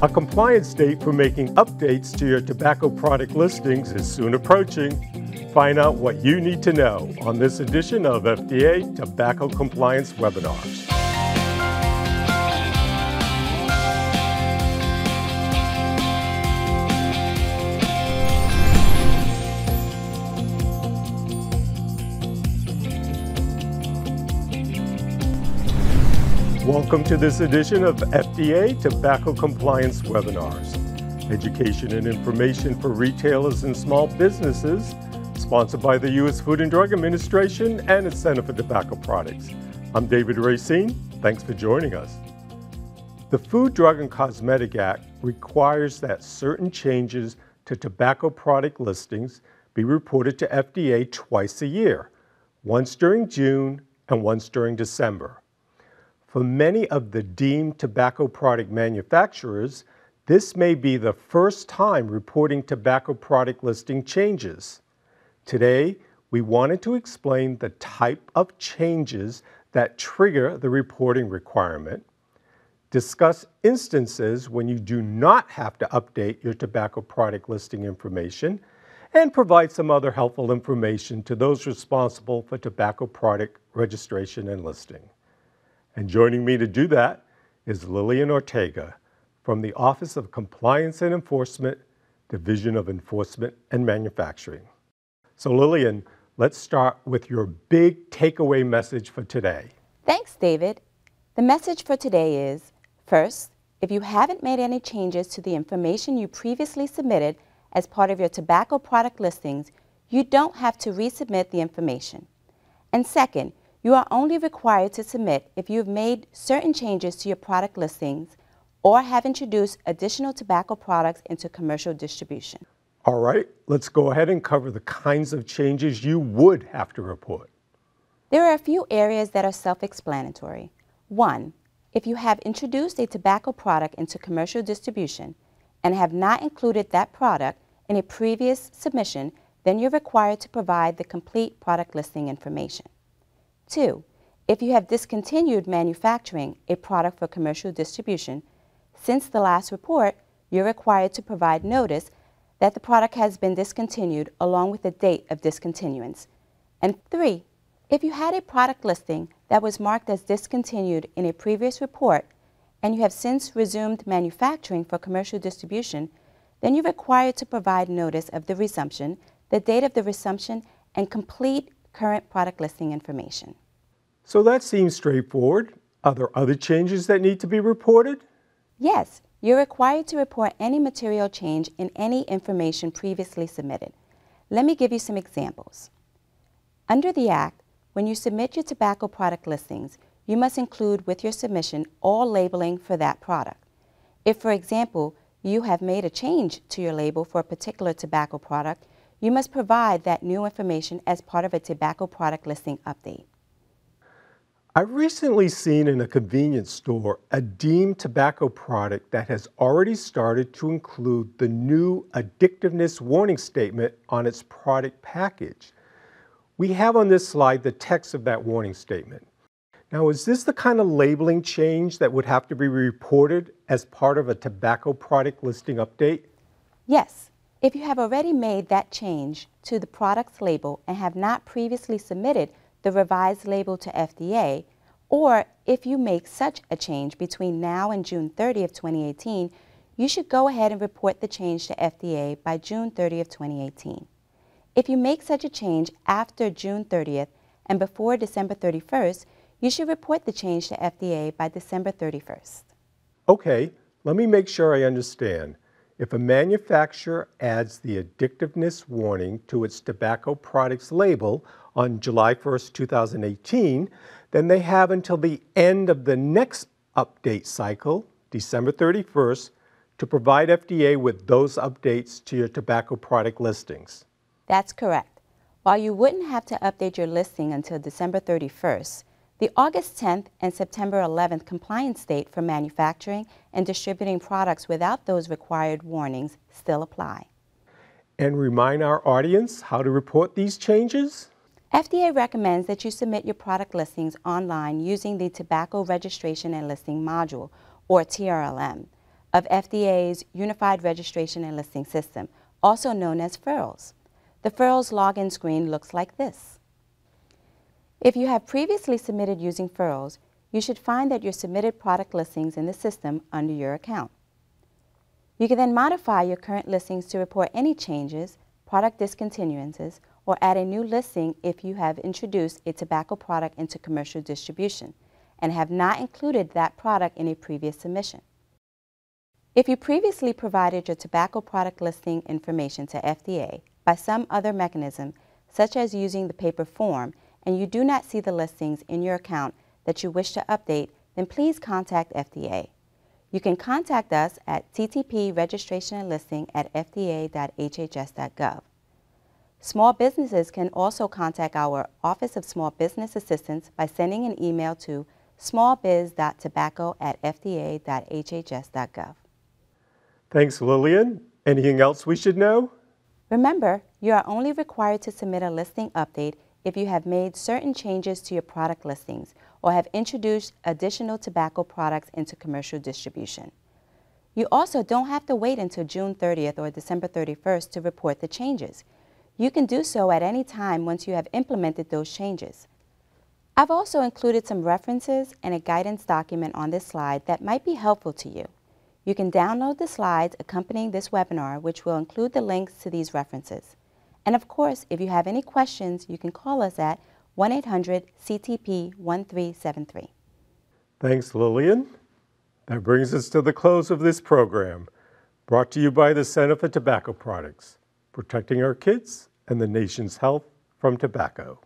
A compliance date for making updates to your tobacco product listings is soon approaching. Find out what you need to know on this edition of FDA Tobacco Compliance Webinars. Welcome to this edition of FDA Tobacco Compliance Webinars, education and information for retailers and small businesses, sponsored by the U.S. Food and Drug Administration and its Center for Tobacco Products. I'm David Racine. Thanks for joining us. The Food, Drug, and Cosmetic Act requires that certain changes to tobacco product listings be reported to FDA twice a year, once during June and once during December. For many of the deemed tobacco product manufacturers, this may be the first time reporting tobacco product listing changes. Today, we wanted to explain the type of changes that trigger the reporting requirement, discuss instances when you do not have to update your tobacco product listing information, and provide some other helpful information to those responsible for tobacco product registration and listing. And joining me to do that is Lillian Ortega from the Office of Compliance and Enforcement, Division of Enforcement and Manufacturing. So Lillian, let's start with your big takeaway message for today. Thanks, David. The message for today is, first, if you haven't made any changes to the information you previously submitted as part of your tobacco product listings, you don't have to resubmit the information. And second, you are only required to submit if you have made certain changes to your product listings or have introduced additional tobacco products into commercial distribution. All right, let's go ahead and cover the kinds of changes you would have to report. There are a few areas that are self-explanatory. One, if you have introduced a tobacco product into commercial distribution and have not included that product in a previous submission, then you're required to provide the complete product listing information. 2, if you have discontinued manufacturing a product for commercial distribution, since the last report, you're required to provide notice that the product has been discontinued along with the date of discontinuance. And 3, if you had a product listing that was marked as discontinued in a previous report and you have since resumed manufacturing for commercial distribution, then you're required to provide notice of the resumption, the date of the resumption, and complete current product listing information. So that seems straightforward. Are there other changes that need to be reported? Yes, you're required to report any material change in any information previously submitted. Let me give you some examples. Under the Act, when you submit your tobacco product listings, you must include with your submission all labeling for that product. If, for example, you have made a change to your label for a particular tobacco product, you must provide that new information as part of a tobacco product listing update. I've recently seen in a convenience store a deemed tobacco product that has already started to include the new Addictiveness warning statement on its product package. We have on this slide the text of that warning statement. Now, is this the kind of labeling change that would have to be reported as part of a tobacco product listing update? Yes. If you have already made that change to the product's label and have not previously submitted the revised label to FDA, or if you make such a change between now and June 30th, 2018, you should go ahead and report the change to FDA by June 30th, 2018. If you make such a change after June 30th and before December 31st, you should report the change to FDA by December 31st. Okay, let me make sure I understand. If a manufacturer adds the addictiveness warning to its tobacco products label on July 1st, 2018, then they have until the end of the next update cycle, December 31st, to provide FDA with those updates to your tobacco product listings. That's correct. While you wouldn't have to update your listing until December 31st, the August 10th and September 11th compliance date for manufacturing and distributing products without those required warnings still apply. And remind our audience how to report these changes? FDA recommends that you submit your product listings online using the Tobacco Registration and Listing Module, or TRLM. of FDA's Unified Registration and Listing System, also known as FIRLS. The FIRLS login screen looks like this. If you have previously submitted using FIRLS, you should find that your submitted product listings in the system under your account. You can then modify your current listings to report any changes, product discontinuances, or add a new listing if you have introduced a tobacco product into commercial distribution and have not included that product in a previous submission. If you previously provided your tobacco product listing information to FDA by some other mechanism, such as using the paper form, and you do not see the listings in your account that you wish to update, then please contact FDA. You can contact us at ttp.registrationandlisting@fda.hhs.gov. Small businesses can also contact our Office of Small Business Assistance by sending an email to smallbiz.tobacco@fda.hhs.gov. Thanks, Lillian. Anything else we should know? Remember, you are only required to submit a listing update if you have made certain changes to your product listings or have introduced additional tobacco products into commercial distribution. You also don't have to wait until June 30th or December 31st to report the changes. You can do so at any time once you have implemented those changes. I've also included some references and a guidance document on this slide that might be helpful to you. You can download the slides accompanying this webinar, which will include the links to these references. And of course, if you have any questions, you can call us at 1-800-CTP-1373. Thanks, Lillian. That brings us to the close of this program, brought to you by the Center for Tobacco Products, protecting our kids and the nation's health from tobacco.